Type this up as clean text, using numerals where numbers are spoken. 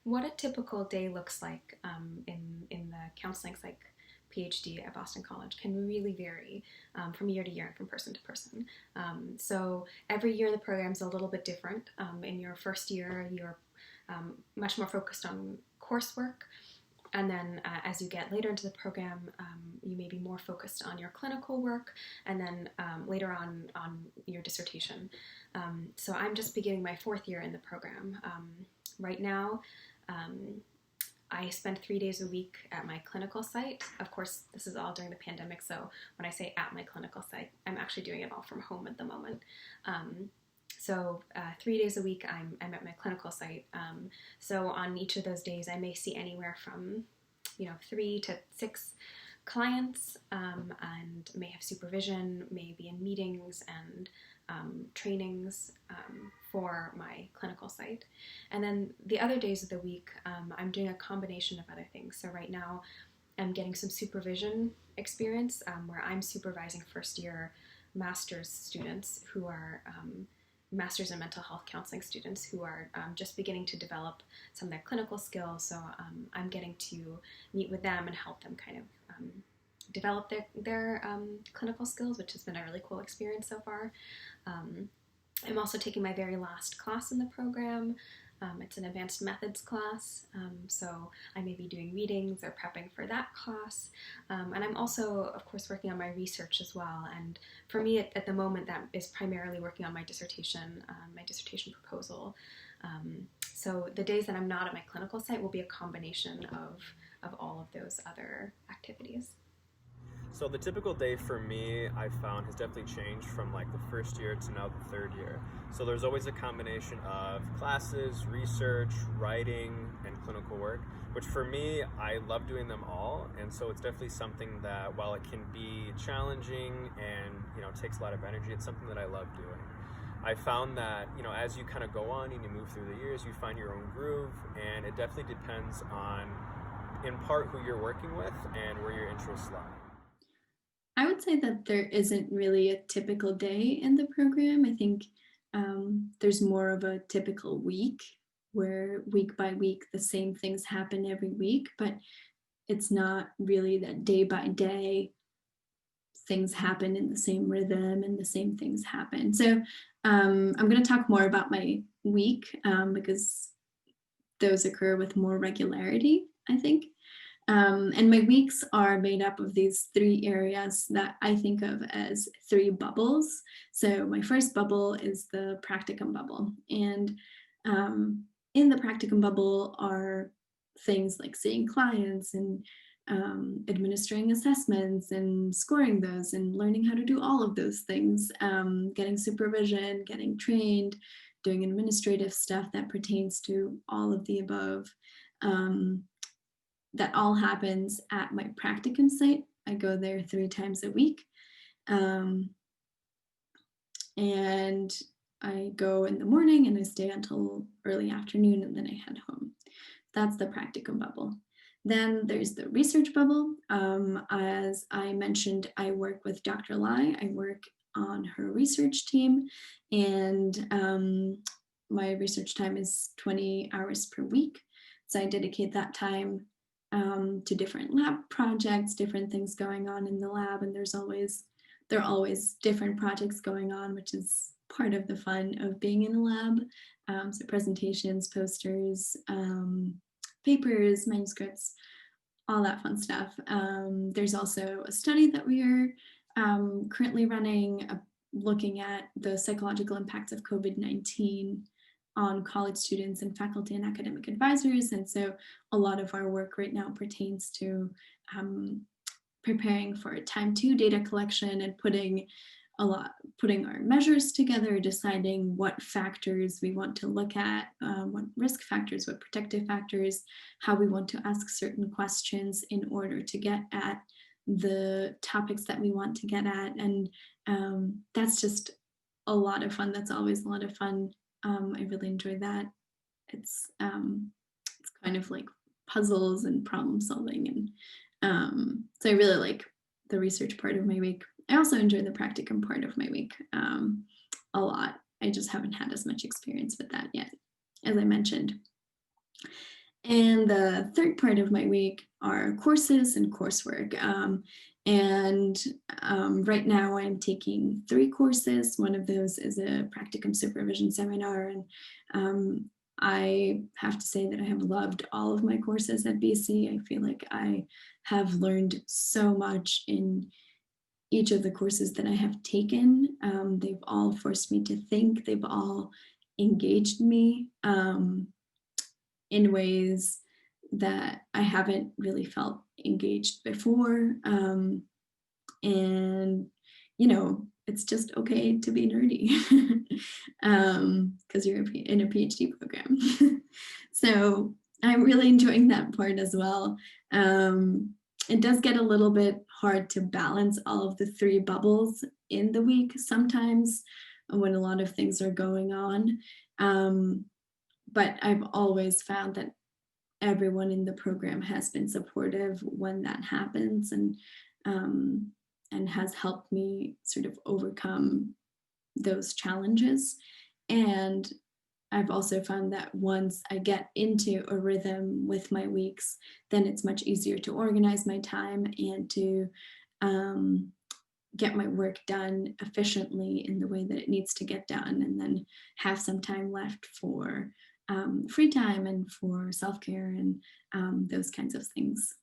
what a typical day looks like in the counseling psych Ph.D. at Boston College can really vary from year to year and from person to person. So every year the program's a little bit different. In your first year, you're much more focused on coursework. And then as you get later into the program, you may be more focused on your clinical work, and then later on your dissertation. So I'm just beginning my fourth year in the program. Right now, I spend 3 days a week at my clinical site. Of course, this is all during the pandemic, so when I say at my clinical site, I'm actually doing it all from home at the moment. So 3 days a week, I'm at my clinical site. So on each of those days, I may see anywhere from 3 to 6 clients, and may have supervision, may be in meetings and trainings for my clinical site. And then the other days of the week, I'm doing a combination of other things. So right now, I'm getting some supervision experience where I'm supervising first year master's students who are master's in mental health counseling students who are just beginning to develop some of their clinical skills. So I'm getting to meet with them and help them kind of develop their clinical skills, which has been a really cool experience so far. I'm also taking my very last class in the program. It's an advanced methods class, so I may be doing readings or prepping for that class. And I'm also, of course, working on my research as well. And for me, at the moment, that is primarily working on my dissertation proposal. So the days that I'm not at my clinical site will be a combination of all of those other activities. So the typical day for me, I've found, has definitely changed from like the first year to now the third year. So there's always a combination of classes, research, writing, and clinical work, which for me, I love doing them all. And so it's definitely something that, while it can be challenging and, takes a lot of energy, it's something that I love doing. I found that, as you kind of go on and you move through the years, you find your own groove, and it definitely depends on, in part, who you're working with and where your interests lie. I would say that there isn't really a typical day in the program. I think there's more of a typical week where week by week the same things happen every week, but it's not really that day by day things happen in the same rhythm and the same things happen. So I'm going to talk more about my week because those occur with more regularity, I think. And my weeks are made up of these 3 areas that I think of as 3 bubbles. So my first bubble is the practicum bubble. And in the practicum bubble are things like seeing clients and administering assessments and scoring those and learning how to do all of those things, getting supervision, getting trained, doing administrative stuff that pertains to all of the above. That all happens at my practicum site. I go there 3 times a week. And I go in the morning and I stay until early afternoon, and then I head home. That's the practicum bubble. Then there's the research bubble. As I mentioned, I work with Dr. Lai. I work on her research team, and my research time is 20 hours per week. So I dedicate that time to different lab projects, different things going on in the lab, and there are always different projects going on, which is part of the fun of being in a lab. So presentations, posters, papers, manuscripts, all that fun stuff. There's also a study that we are currently running, looking at the psychological impacts of COVID-19 on college students and faculty and academic advisors. And so a lot of our work right now pertains to preparing for time 2 data collection and putting our measures together, deciding what factors we want to look at, what risk factors, what protective factors, how we want to ask certain questions in order to get at the topics that we want to get at. And that's just a lot of fun. That's always a lot of fun. I really enjoy that. It's kind of like puzzles and problem solving. And so I really like the research part of my week. I also enjoy the practicum part of my week a lot. I just haven't had as much experience with that yet, as I mentioned. And the third part of my week are courses and coursework. Right now I'm taking 3 courses. One of those is a practicum supervision seminar. And I have to say that I have loved all of my courses at BC. I feel like I have learned so much in each of the courses that I have taken. They've all forced me to think. They've all engaged me in ways that I haven't really felt engaged before. And, you know, it's just okay to be nerdy because you're in a PhD program. So I'm really enjoying that part as well. It does get a little bit hard to balance all of the 3 bubbles in the week sometimes when a lot of things are going on. But I've always found that everyone in the program has been supportive when that happens, and has helped me sort of overcome those challenges. And I've also found that once I get into a rhythm with my weeks, then it's much easier to organize my time and to get my work done efficiently in the way that it needs to get done, and then have some time left for free time and for self-care and those kinds of things.